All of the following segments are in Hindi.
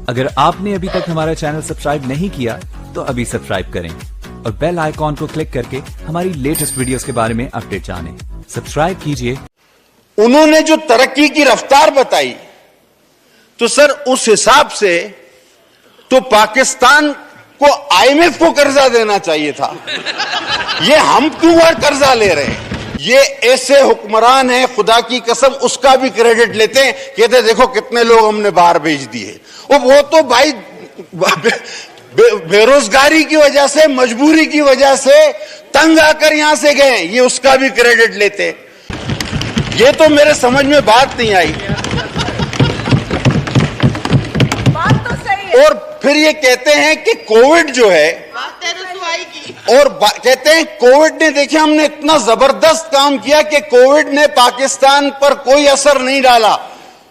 अगर आपने अभी तक हमारा चैनल सब्सक्राइब नहीं किया तो अभी सब्सक्राइब करें और बेल आइकॉन को क्लिक करके हमारी लेटेस्ट वीडियोस के बारे में अपडेट जानें। सब्सक्राइब कीजिए। उन्होंने जो तरक्की की रफ्तार बताई तो सर उस हिसाब से तो पाकिस्तान को आईएमएफ को कर्जा देना चाहिए था। ये हम क्यों और कर्जा ले रहे हैं? ये ऐसे हुक्मरान हैं, खुदा की कसम उसका भी क्रेडिट लेते हैं, कहते हैं देखो कितने लोग हमने बाहर भेज दिए। वो तो भाई बेरोजगारी की वजह से, मजबूरी की वजह से तंग आकर यहां से गए, ये उसका भी क्रेडिट लेते हैं। ये तो मेरे समझ में बात नहीं आई। बात तो सही है। और फिर ये कहते हैं कि कोविड जो है, और कहते हैं कोविड ने, देखिए हमने इतना जबरदस्त काम किया कि कोविड ने पाकिस्तान पर कोई असर नहीं डाला,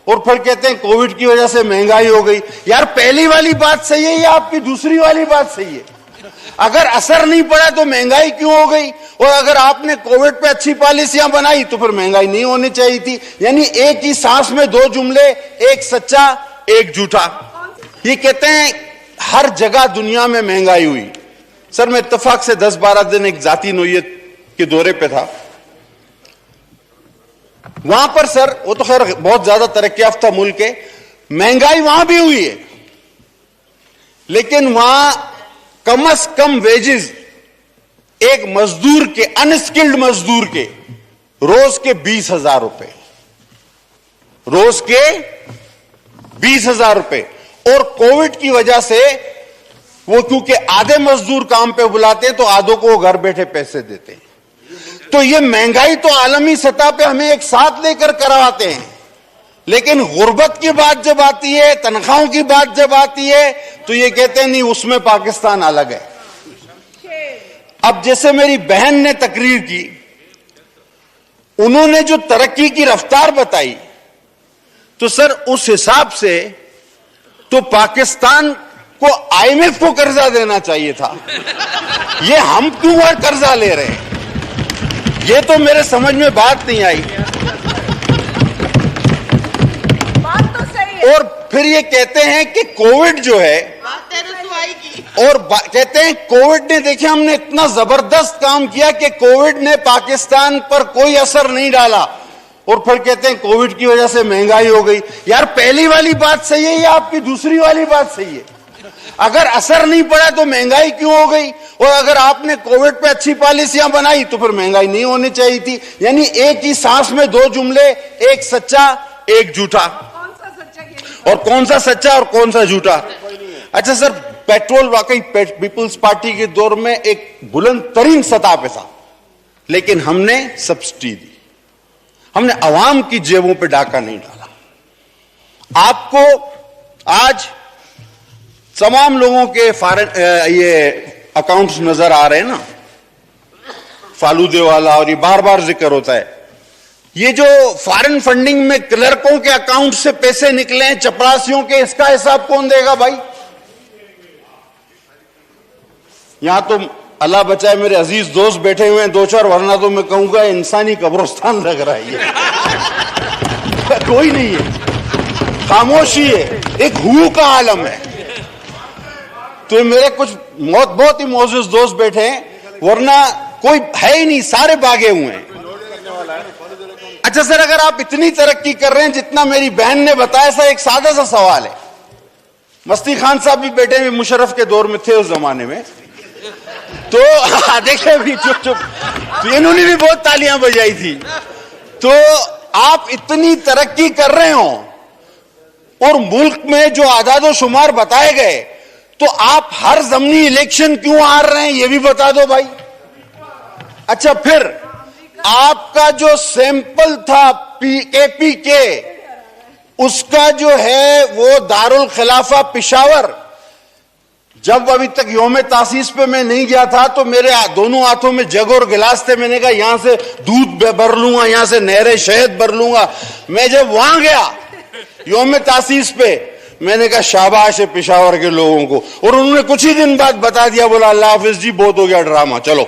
और फिर कहते हैं कोविड की वजह से महंगाई हो गई। यार पहली वाली बात सही है या आपकी दूसरी वाली बात सही है? अगर असर नहीं पड़ा तो महंगाई क्यों हो गई? और अगर आपने कोविड पे अच्छी पॉलिसियां बनाई तो फिर महंगाई नहीं होनी चाहिए थी। यानी एक ही सांस में दो जुमले, एक सच्चा एक झूठा। ये कहते हैं हर जगह दुनिया में महंगाई हुई। सर मैं इत्तेफाक से 10-12 दिन एक जाती नोयत के दौरे पे था। वहां पर सर, वो तो खैर बहुत ज्यादा तरक्की याफ्ता मुल्क है, महंगाई वहां भी हुई है, लेकिन वहां कम से कम वेजेस एक मजदूर के, अनस्किल्ड मजदूर के रोज के 20,000 रुपए, रोज के 20,000 रुपए। और कोविड की वजह से वो क्योंकि आधे मजदूर काम पे बुलाते हैं तो आधों को वो घर बैठे पैसे देते हैं। तो ये महंगाई तो आलमी सतह पे हमें एक साथ लेकर करवाते हैं, लेकिन गुर्बत की बात जब आती है, तनख्वाहों की बात जब आती है, तो ये कहते हैं नहीं उसमें पाकिस्तान अलग है। अब जैसे मेरी बहन ने तकरीर की, उन्होंने जो तरक्की की रफ्तार बताई तो सर उस हिसाब से तो पाकिस्तान को आईएमएफ को कर्जा देना चाहिए था। ये हम क्यों और कर्जा ले रहे हैं? ये तो मेरे समझ में बात नहीं आई। बात तो सही है। और फिर ये कहते हैं कि कोविड जो है, और कहते हैं कोविड ने, देखिए हमने इतना जबरदस्त काम किया कि कोविड ने पाकिस्तान पर कोई असर नहीं डाला, और फिर कहते हैं कोविड की वजह से महंगाई हो गई। यार पहली वाली बात सही है या आपकी दूसरी वाली बात सही है? अगर असर नहीं पड़ा तो महंगाई क्यों हो गई? और अगर आपने कोविड पे अच्छी पॉलिसियां बनाई तो फिर महंगाई नहीं होनी चाहिए थी। यानी एक ही सांस में दो जुमले, एक सच्चा एक झूठा। कौन सा सच्चा? और कौन सा सच्चा और कौन सा झूठा? अच्छा सर, पेट्रोल वाकई पीपुल्स पार्टी के दौर में एक बुलंद तरीन सतह पे था, लेकिन हमने सब्सिडी दी, हमने अवाम की जेबों पे डाका नहीं डाला। आपको आज तमाम लोगों के ये अकाउंट्स नजर आ रहे हैं ना, फालूदे वाला, और ये बार बार जिक्र होता है। ये जो फॉरेन फंडिंग में क्लर्कों के अकाउंट से पैसे निकले हैं, चपरासियों के, इसका हिसाब कौन देगा भाई? यहां तो अल्लाह बचाए मेरे अजीज दोस्त बैठे हुए हैं 2-4, वरना तो मैं कहूंगा इंसानी कब्रिस्तान लग रहा है ये। कोई नहीं है, खामोशी है, एक हू का आलम है। तो मेरे कुछ बहुत ही मोअज़्ज़िज़ दोस्त बैठे हैं, वरना कोई है ही नहीं, सारे भागे हुए हैं। अच्छा सर, अगर आप इतनी तरक्की कर रहे हैं जितना मेरी बहन ने बताया, सर एक सादा सा सवाल है। मस्ती खान साहब भी बैठे हुए, मुशर्रफ के दौर में थे उस जमाने में, तो देखे भी चुप चुप, तो इन्होंने भी बहुत तालियां बजाई थी। तो आप इतनी तरक्की कर रहे हो और मुल्क में जो आदादो शुमार बताए गए, तो आप हर जमनी इलेक्शन क्यों हार रहे हैं, ये भी बता दो भाई। अच्छा, फिर आपका जो सैंपल था केपीके, उसका जो है वो दारुल खिलाफा पिशावर, जब अभी तक यौम तासीस पे मैं नहीं गया था तो मेरे दोनों हाथों में जग और गिलास थे। मैंने कहा यहां से दूध भर लूंगा, यहां से नहरे शहद भर लूंगा। मैं जब वहां गया यौम तासीस पे, मैंने कहा शाबाश है पिशावर के लोगों को, और उन्होंने कुछ ही दिन बाद बता दिया, बोला अल्लाह हाफिज जी बहुत हो गया ड्रामा, चलो।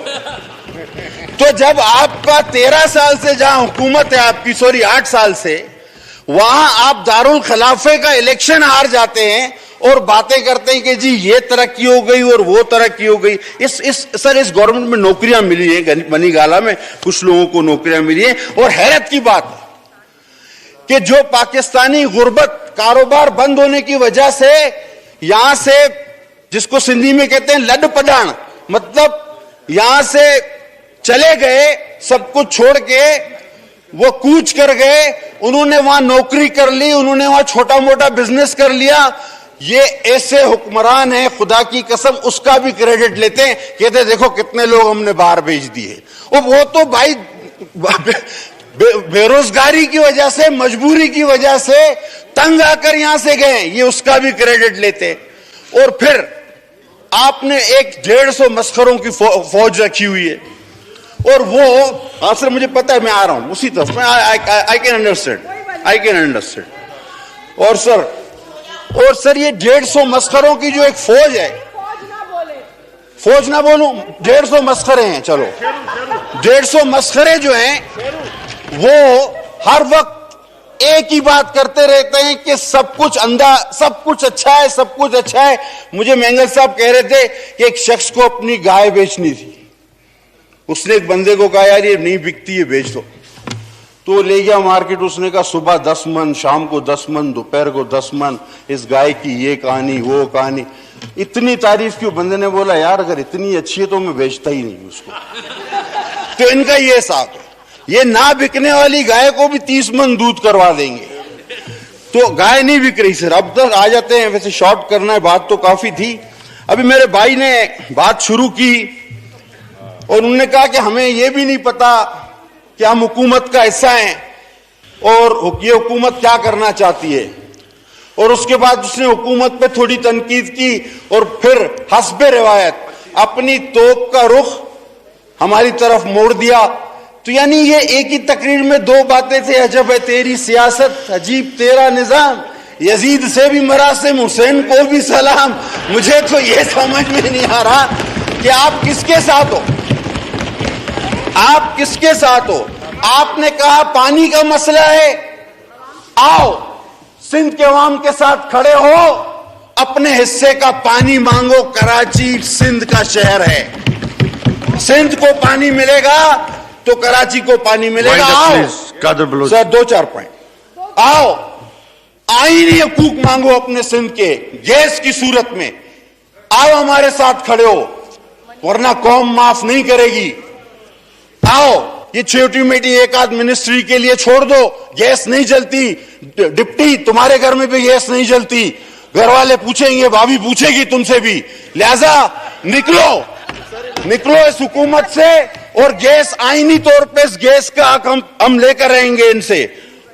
तो जब आपका 13 साल से जहां हुकूमत है आपकी, सॉरी 8 साल से, वहां आप दारुल खिलाफे का इलेक्शन हार जाते हैं और बातें करते हैं कि जी ये तरक्की हो गई और वो तरक्की हो गई। सर इस गवर्नमेंट में नौकरियां मिली हैं, बनीगाला में कुछ लोगों को नौकरियां मिली हैं। और हैरत की बात है कि जो पाकिस्तानी गुर्बत कारोबार बंद होने की वजह से यहां से, जिसको सिंधी में कहते हैं लड पडान, मतलब यहां से चले गए, सब कुछ छोड़ के वो कूच कर गए, उन्होंने वहां नौकरी कर ली, उन्होंने वहां छोटा मोटा बिजनेस कर लिया। ये ऐसे हुक्मरान हैं, खुदा की कसम, उसका भी क्रेडिट लेते हैं, कहते देखो कितने लोग हमने बाहर भेज दिए। और वो तो भाई बेरोजगारी की वजह से, मजबूरी की वजह से तंग आकर यहां से गए, ये उसका भी क्रेडिट लेते। और फिर आपने एक 150 मस्खरों की फौज रखी हुई है, और वो सर मुझे पता है, मैं आ रहा हूं उसी तरफ में, आई कैन अंडरस्टैंड। और सर ये 150 मस्खरों की जो एक फौज है, फौज ना बोलूं, 150 मस्खरे हैं, चलो 150 मस्खरे जो हैं वो हर वक्त एक ही बात करते रहते हैं कि सब कुछ अंधा, सब कुछ अच्छा है, सब कुछ अच्छा है। मुझे मेंगल साहब कह रहे थे कि एक शख्स को अपनी गाय बेचनी थी, उसने एक बंदे को कहा यार ये नहीं बिकती है, बेच दो। तो ले गया मार्केट, उसने कहा सुबह 10 मन, शाम को 10 मन, दोपहर को 10 मन, इस गाय की ये कहानी वो कहानी, इतनी तारीफ की। बंदे ने बोला यार अगर इतनी अच्छी है तो मैं बेचता ही नहीं उसको। तो इनका ये साथ है, ये ना बिकने वाली गाय को भी 30 मन दूध करवा देंगे। तो गाय नहीं बिक रही सर। अब तक आ जाते हैं, वैसे शॉर्ट करना है, बात तो काफी थी। अभी मेरे भाई ने बात शुरू की और उन्होंने कहा कि हमें यह भी नहीं पता कि हम हुकूमत का हिस्सा हैं और ये हुकूमत क्या करना चाहती है। और उसके बाद उसने हुकूमत पे थोड़ी तनकीद की और फिर हस्बे रिवायत अपनी तोप का रुख हमारी तरफ मोड़ दिया। तो यानी ये एक ही तकरीर में दो बातें थे, अजब है तेरी सियासत, अजीब तेरा निजाम, यजीद से भी मरासिम, हुसैन को भी सलाम। मुझे तो ये समझ में नहीं आ रहा कि आप किसके साथ हो, आप किसके साथ हो। आपने कहा पानी का मसला है, आओ सिंध के अवाम के साथ खड़े हो, अपने हिस्से का पानी मांगो। कराची सिंध का शहर है, सिंध को पानी मिलेगा तो कराची को पानी मिलेगा। आओ सर 2-4 पॉइंट, आओ आईनी हकूक मांगो अपने सिंध के, गैस की सूरत में आओ हमारे साथ खड़े हो, वरना कौम माफ नहीं करेगी। आओ ये छोटी मोटी एक आध मिनिस्ट्री के लिए छोड़ दो, गैस नहीं जलती, डिप्टी तुम्हारे घर में भी गैस नहीं जलती, घर वाले पूछेंगे, भाभी पूछेगी तुमसे भी, लिहाजा निकलो इस हुकूमत से और गैस आईनी तौर पे इस गैस का हक हम लेकर रहेंगे इनसे।